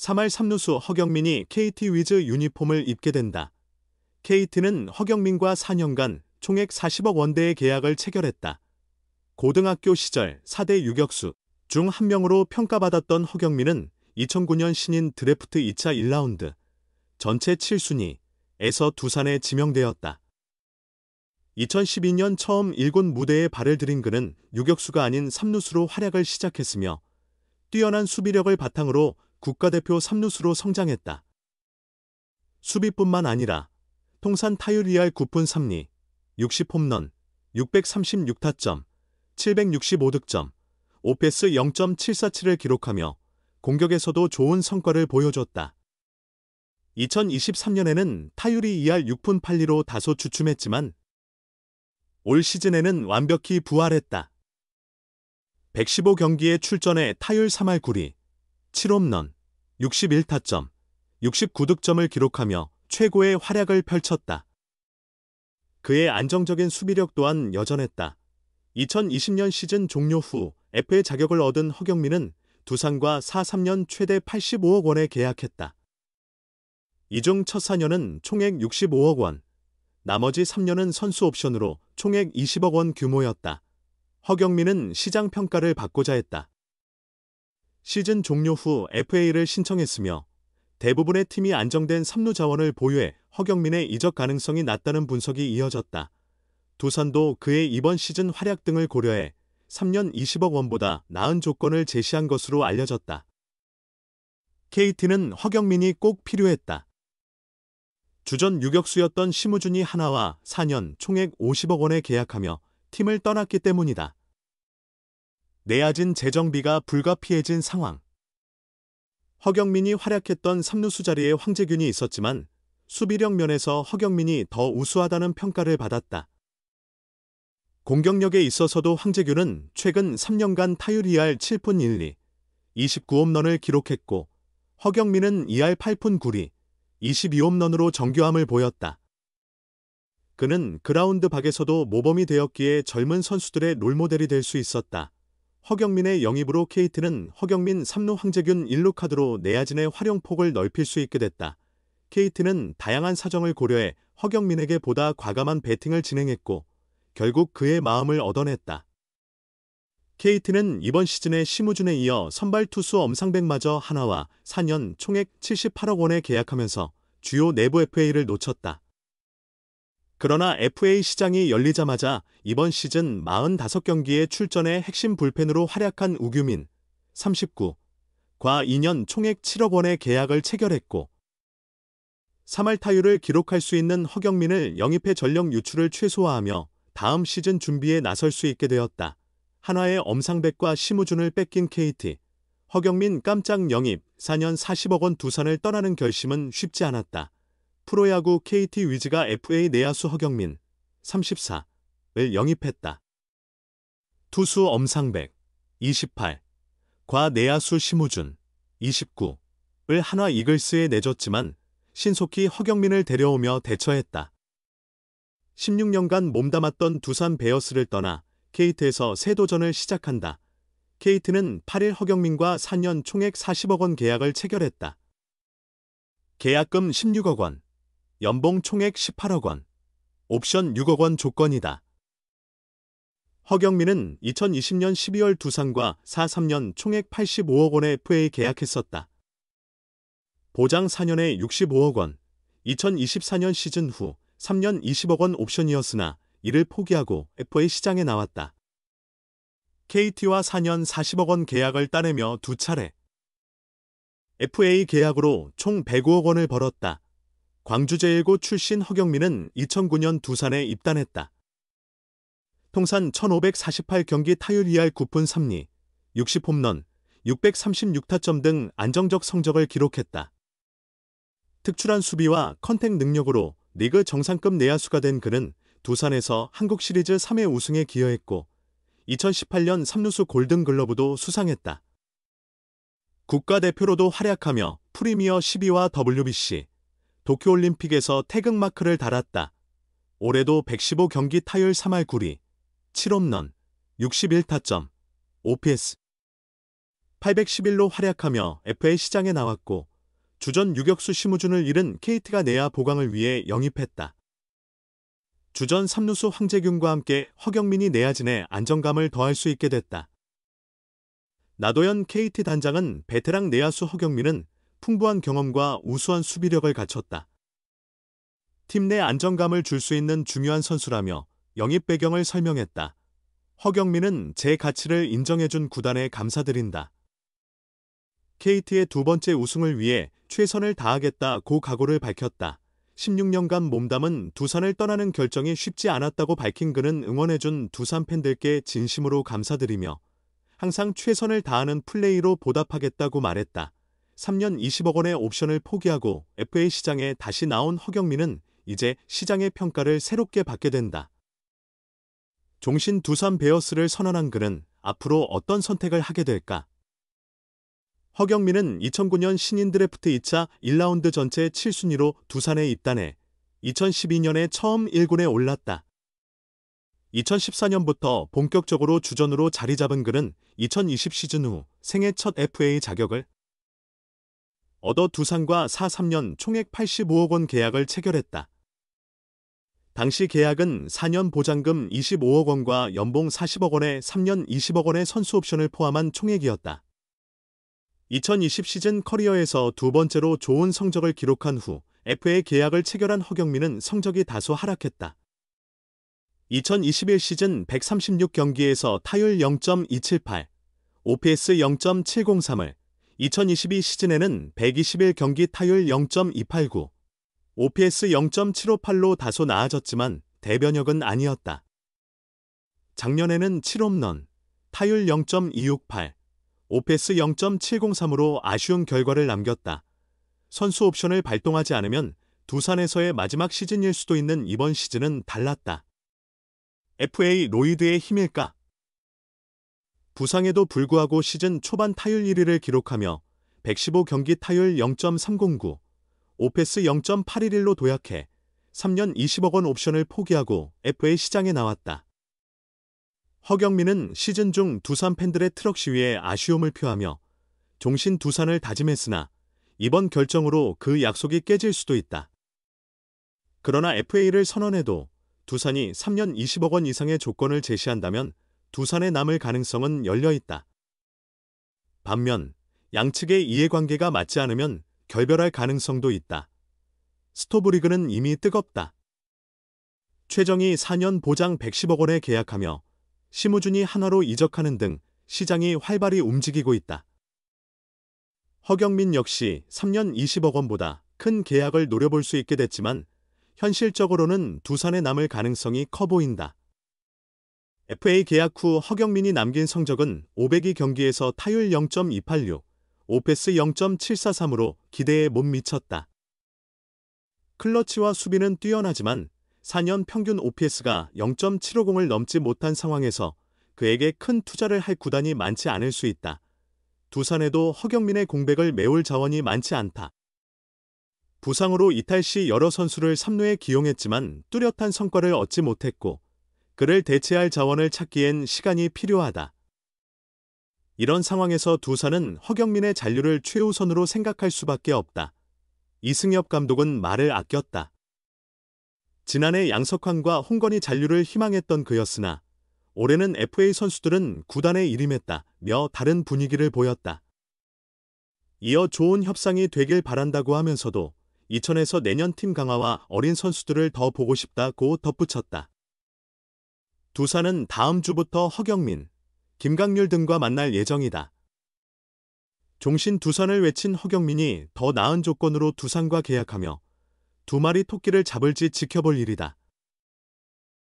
3할 3루수 허경민이 KT 위즈 유니폼을 입게 된다. KT는 허경민과 4년간 총액 40억 원대의 계약을 체결했다. 고등학교 시절 4대 유격수 중 한 명으로 평가받았던 허경민은 2009년 신인 드래프트 2차 1라운드 전체 7순위에서 두산에 지명되었다. 2012년 처음 1군 무대에 발을 들인 그는 유격수가 아닌 3루수로 활약을 시작했으며 뛰어난 수비력을 바탕으로 국가대표 3루수로 성장했다. 수비뿐만 아니라 통산 타율 2할 9푼 3리, 60홈런, 636타점, 765득점, 오패스 0.747을 기록하며 공격에서도 좋은 성과를 보여줬다. 2023년에는 타율이 2할 6푼 8리로 다소 주춤했지만 올 시즌에는 완벽히 부활했다. 115경기에 출전해 타율 3할 9리, 7홈런, 61타점, 69득점을 기록하며 최고의 활약을 펼쳤다. 그의 안정적인 수비력 또한 여전했다. 2020년 시즌 종료 후 FA 자격을 얻은 허경민은 두산과 4-3년 최대 85억 원에 계약했다. 이 중 첫 4년은 총액 65억 원, 나머지 3년은 선수 옵션으로 총액 20억 원 규모였다. 허경민은 시장 평가를 받고자 했다. 시즌 종료 후 FA를 신청했으며 대부분의 팀이 안정된 3루 자원을 보유해 허경민의 이적 가능성이 낮다는 분석이 이어졌다. 두산도 그의 이번 시즌 활약 등을 고려해 3년 20억 원보다 나은 조건을 제시한 것으로 알려졌다. KT는 허경민이 꼭 필요했다. 주전 유격수였던 심우준이 하나와 4년 총액 50억 원에 계약하며 팀을 떠났기 때문이다. 내야진 재정비가 불가피해진 상황. 허경민이 활약했던 3루수 자리에 황재균이 있었지만 수비력 면에서 허경민이 더 우수하다는 평가를 받았다. 공격력에 있어서도 황재균은 최근 3년간 타율 2할 7푼 1리, 29홈런을 기록했고 허경민은 2할 8푼 9리, 22홈런으로 정교함을 보였다. 그는 그라운드 밖에서도 모범이 되었기에 젊은 선수들의 롤모델이 될 수 있었다. 허경민의 영입으로 KT는 허경민 3루 황재균 1루 카드로 내야진의 활용폭을 넓힐 수 있게 됐다. KT는 다양한 사정을 고려해 허경민에게 보다 과감한 배팅을 진행했고 결국 그의 마음을 얻어냈다. KT는 이번 시즌에 심우준에 이어 선발 투수 엄상백마저 하나와 4년 총액 78억 원에 계약하면서 주요 내부 FA를 놓쳤다. 그러나 FA 시장이 열리자마자 이번 시즌 45경기에 출전해 핵심 불펜으로 활약한 우규민, 39과 2년 총액 7억 원의 계약을 체결했고 3할 타율을 기록할 수 있는 허경민을 영입해 전력 유출을 최소화하며 다음 시즌 준비에 나설 수 있게 되었다. 한화의 엄상백과 심우준을 뺏긴 KT, 허경민 깜짝 영입 4년 40억 원 두산을 떠나는 결심은 쉽지 않았다. 프로야구 KT 위즈가 FA 내야수 허경민, 34을 영입했다. 투수 엄상백, 28과 내야수 심우준, 29을 한화 이글스에 내줬지만 신속히 허경민을 데려오며 대처했다. 16년간 몸담았던 두산 베어스를 떠나 KT에서 새 도전을 시작한다. KT는 8일 허경민과 4년 총액 40억 원 계약을 체결했다. 계약금 16억 원, 연봉 총액 18억 원, 옵션 6억 원 조건이다. 허경민은 2020년 12월 두산과 4-3년 총액 85억 원의 FA 계약했었다. 보장 4년에 65억 원, 2024년 시즌 후 3년 20억 원 옵션이었으나 이를 포기하고 FA 시장에 나왔다. KT와 4년 40억 원 계약을 따내며 두 차례 FA 계약으로 총 105억 원을 벌었다. 광주제일고 출신 허경민은 2009년 두산에 입단했다. 통산 1548경기 타율 2할 9푼 3리, 60홈런, 636타점 등 안정적 성적을 기록했다. 특출한 수비와 컨택 능력으로 리그 정상급 내야수가 된 그는 두산에서 한국 시리즈 3회 우승에 기여했고 2018년 3루수 골든글러브도 수상했다. 국가대표로도 활약하며 프리미어 12와 WBC, 도쿄올림픽에서 태극마크를 달았다. 올해도 115경기 타율 3할 9리, 7홈런, 61타점, OPS 811로 활약하며 FA 시장에 나왔고 주전 유격수 심우준을 잃은 KT가 내야 보강을 위해 영입했다. 주전 3루수 황재균과 함께 허경민이 내야진에 안정감을 더할 수 있게 됐다. 나도현 KT 단장은 베테랑 내야수 허경민은 풍부한 경험과 우수한 수비력을 갖췄다. 팀 내 안정감을 줄 수 있는 중요한 선수라며 영입 배경을 설명했다. 허경민은 제 가치를 인정해준 구단에 감사드린다. KT의 두 번째 우승을 위해 최선을 다하겠다고 각오를 밝혔다. 16년간 몸담은 두산을 떠나는 결정이 쉽지 않았다고 밝힌 그는 응원해준 두산 팬들께 진심으로 감사드리며 항상 최선을 다하는 플레이로 보답하겠다고 말했다. 3년 20억 원의 옵션을 포기하고 FA 시장에 다시 나온 허경민은 이제 시장의 평가를 새롭게 받게 된다. 종신 두산 베어스를 선언한 그는 앞으로 어떤 선택을 하게 될까? 허경민은 2009년 신인 드래프트 2차 1라운드 전체 7순위로 두산에 입단해 2012년에 처음 1군에 올랐다. 2014년부터 본격적으로 주전으로 자리 잡은 그는 2020 시즌 후 생애 첫 FA 자격을 얻어 두산과 4-3년 총액 85억 원 계약을 체결했다. 당시 계약은 4년 보장금 25억 원과 연봉 40억 원에 3년 20억 원의 선수 옵션을 포함한 총액이었다. 2020 시즌 커리어에서 두 번째로 좋은 성적을 기록한 후 FA 계약을 체결한 허경민은 성적이 다소 하락했다. 2021 시즌 136경기에서 타율 0.278, OPS 0.703을, 2022 시즌에는 121경기 타율 0.289, OPS 0.758로 다소 나아졌지만 대변역은 아니었다. 작년에는 7홈런, 타율 0.268, OPS 0.703으로 아쉬운 결과를 남겼다. 선수 옵션을 발동하지 않으면 두산에서의 마지막 시즌일 수도 있는 이번 시즌은 달랐다. FA 로이드의 힘일까? 부상에도 불구하고 시즌 초반 타율 1위를 기록하며 115경기 타율 0.309, OPS 0.811로 도약해 3년 20억 원 옵션을 포기하고 FA 시장에 나왔다. 허경민은 시즌 중 두산 팬들의 트럭 시위에 아쉬움을 표하며 종신 두산을 다짐했으나 이번 결정으로 그 약속이 깨질 수도 있다. 그러나 FA를 선언해도 두산이 3년 20억 원 이상의 조건을 제시한다면 두산에 남을 가능성은 열려있다. 반면 양측의 이해관계가 맞지 않으면 결별할 가능성도 있다. 스토브리그는 이미 뜨겁다. 최정이 4년 보장 110억 원에 계약하며 심우준이 한화로 이적하는 등 시장이 활발히 움직이고 있다. 허경민 역시 3년 20억 원보다 큰 계약을 노려볼 수 있게 됐지만 현실적으로는 두산에 남을 가능성이 커 보인다. FA 계약 후 허경민이 남긴 성적은 502경기에서 타율 0.286, OPS 0.743으로 기대에 못 미쳤다. 클러치와 수비는 뛰어나지만 4년 평균 OPS가 0.750을 넘지 못한 상황에서 그에게 큰 투자를 할 구단이 많지 않을 수 있다. 두산에도 허경민의 공백을 메울 자원이 많지 않다. 부상으로 이탈 시 여러 선수를 3루에 기용했지만 뚜렷한 성과를 얻지 못했고 그를 대체할 자원을 찾기엔 시간이 필요하다. 이런 상황에서 두산은 허경민의 잔류를 최우선으로 생각할 수밖에 없다. 이승엽 감독은 말을 아꼈다. 지난해 양석환과 홍건희 잔류를 희망했던 그였으나 올해는 FA 선수들은 구단에 일임했다며 다른 분위기를 보였다. 이어 좋은 협상이 되길 바란다고 하면서도 이천에서 내년 팀 강화와 어린 선수들을 더 보고 싶다고 덧붙였다. 두산은 다음 주부터 허경민, 김강률 등과 만날 예정이다. 종신 두산을 외친 허경민이 더 나은 조건으로 두산과 계약하며 두 마리 토끼를 잡을지 지켜볼 일이다.